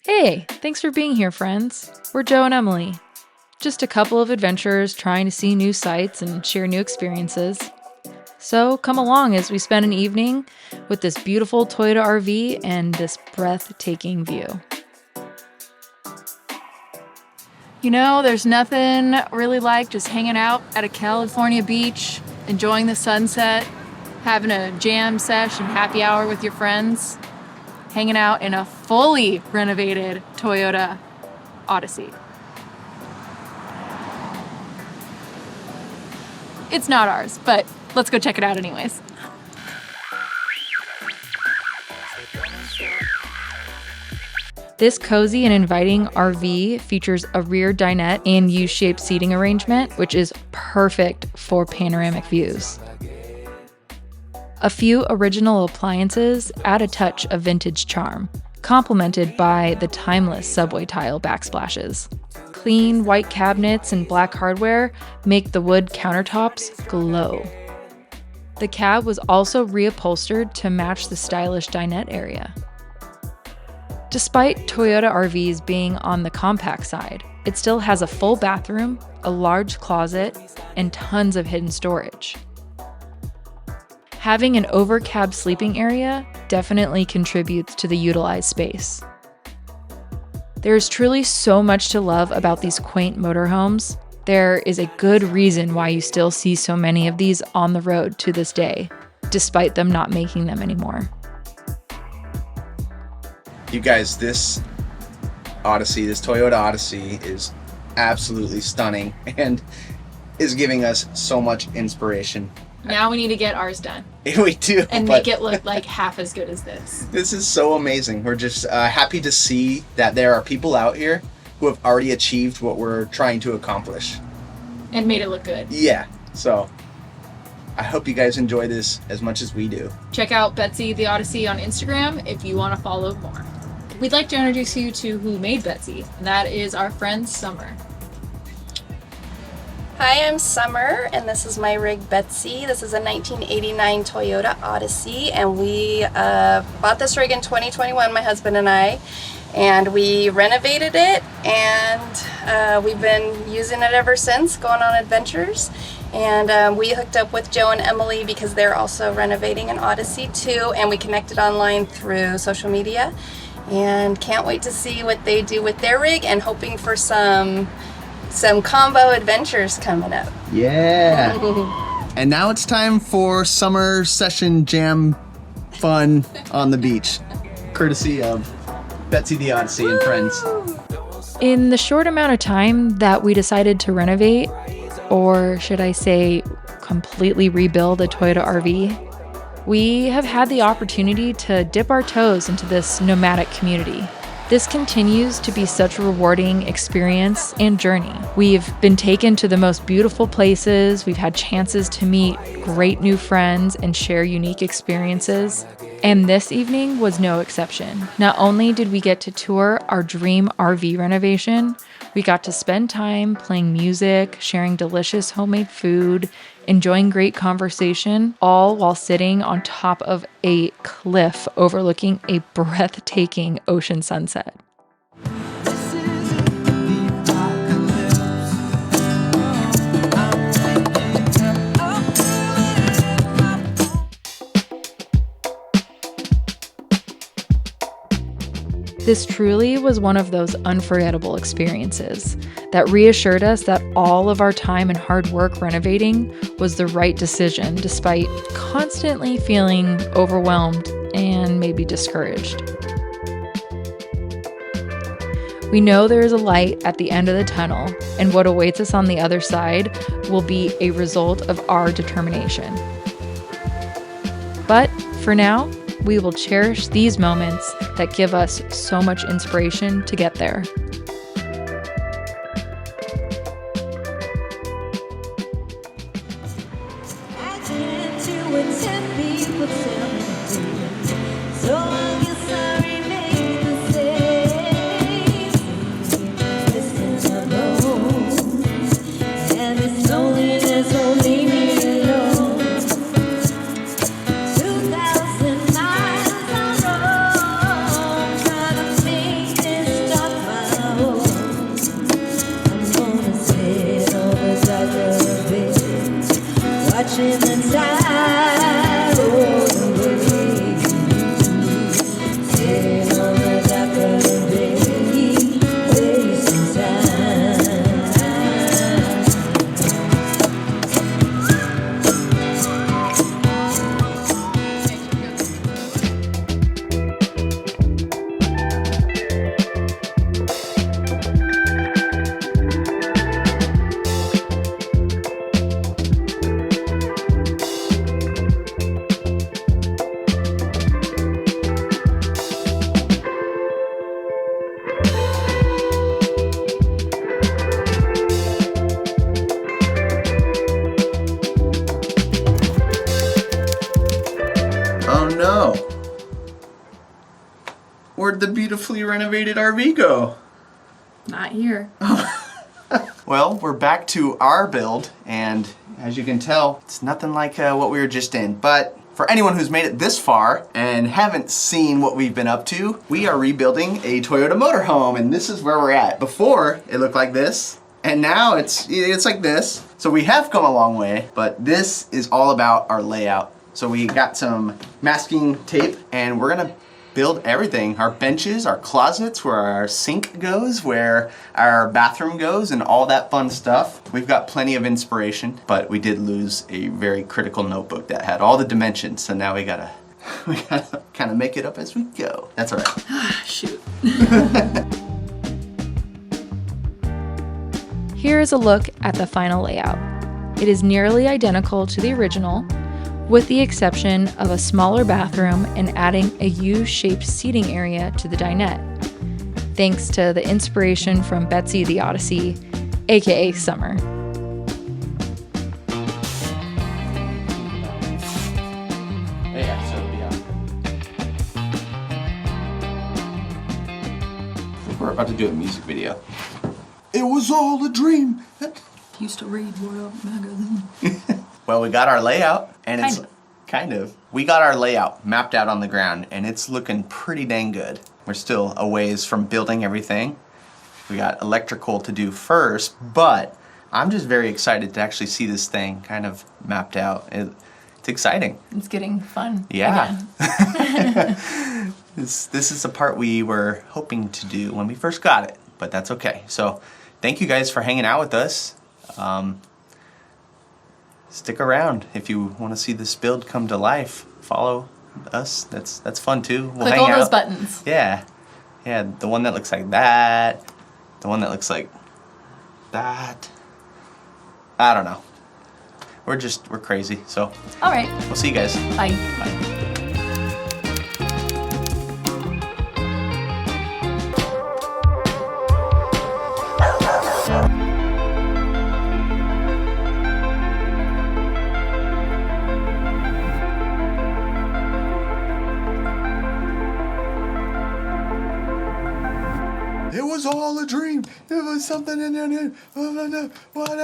Hey, thanks for being here, friends. We're Joe and Emily. Just a couple of adventurers trying to see new sights and share new experiences. So come along as we spend an evening with this beautiful Toyota RV and this breathtaking view. You know, there's nothing really like just hanging out at a California beach, enjoying the sunset, having a jam sesh and happy hour with your friends, hanging out in a fully renovated Toyota Odyssey. It's not ours, but let's go check it out anyways. This cozy and inviting RV features a rear dinette and U-shaped seating arrangement, which is perfect for panoramic views. A few original appliances add a touch of vintage charm, complemented by the timeless subway tile backsplashes. Clean white cabinets and black hardware make the wood countertops glow. The cab was also reupholstered to match the stylish dinette area. Despite Toyota RVs being on the compact side, it still has a full bathroom, a large closet, and tons of hidden storage. Having an over-cab sleeping area definitely contributes to the utilized space. There is truly so much to love about these quaint motorhomes. There is a good reason why you still see so many of these on the road to this day, despite them not making them anymore. You guys, this Toyota Odyssey is absolutely stunning and is giving us so much inspiration. Now we need to get ours done. We do. And make it look like half as good as this. This is so amazing. We're just happy to see that there are people out here who have already achieved what we're trying to accomplish. And made it look good. Yeah. So I hope you guys enjoy this as much as we do. Check out Betsy the Odyssey on Instagram if you want to follow more. We'd like to introduce you to who made Betsy, and that is our friend Summer. Hi, I'm Summer, and this is my rig Betsy. This is a 1989 Toyota Odyssey, and we bought this rig in 2021, my husband and I, and we renovated it, and we've been using it ever since, going on adventures. And we hooked up with JoeandEmmaLee because they're also renovating an Odyssey too, and we connected online through social media, and can't wait to see what they do with their rig, and hoping for some combo adventures coming up. Yeah. And now it's time for summer session jam fun on the beach, courtesy of Betsy the Odyssey and friends. In the short amount of time that we decided to renovate, or should I say completely rebuild a Toyota RV, we have had the opportunity to dip our toes into this nomadic community. This continues to be such a rewarding experience and journey. We've been taken to the most beautiful places, we've had chances to meet great new friends and share unique experiences, and this evening was no exception. Not only did we get to tour our dream RV renovation, we got to spend time playing music, sharing delicious homemade food, enjoying great conversation, all while sitting on top of a cliff overlooking a breathtaking ocean sunset. This truly was one of those unforgettable experiences that reassured us that all of our time and hard work renovating was the right decision, despite constantly feeling overwhelmed and maybe discouraged. We know there is a light at the end of the tunnel, and what awaits us on the other side will be a result of our determination. But for now, we will cherish these moments that give us so much inspiration to get there. This the beautifully renovated RV go? Not here. Well, we're back to our build, and as you can tell, it's nothing like what we were just in. But for anyone who's made it this far and haven't seen what we've been up to, we are rebuilding a Toyota Motorhome, and this is where we're at. Before, it looked like this, and now it's like this. So we have come a long way, but this is all about our layout. So we got some masking tape, and we're gonna build everything. Our benches, our closets, where our sink goes, where our bathroom goes, and all that fun stuff. We've got plenty of inspiration, but we did lose a very critical notebook that had all the dimensions, so now we gotta kind of make it up as we go. That's all right. Shoot. Here is a look at the final layout. It is nearly identical to the original, with the exception of a smaller bathroom and adding a U-shaped seating area to the dinette, thanks to the inspiration from Betsy the Odyssey, aka Summer. We're about to do a music video. It was all a dream. Used to read World Magazine. Well, we got our layout, and we got our layout mapped out on the ground, and it's looking pretty dang good. We're still a ways from building everything. We got electrical to do first, but I'm just very excited to actually see this thing kind of mapped out. It's exciting. It's getting fun. Yeah. This is the part we were hoping to do when we first got it, but that's okay. So thank you guys for hanging out with us. Stick around if you want to see this build come to life. Follow us. That's fun too. We'll Click hang all out. those buttons. Yeah. The one that looks like that. The one that looks like that. I don't know. We're crazy. So All right. we'll see you guys. Bye. Bye. It was all a dream. It was something in there. What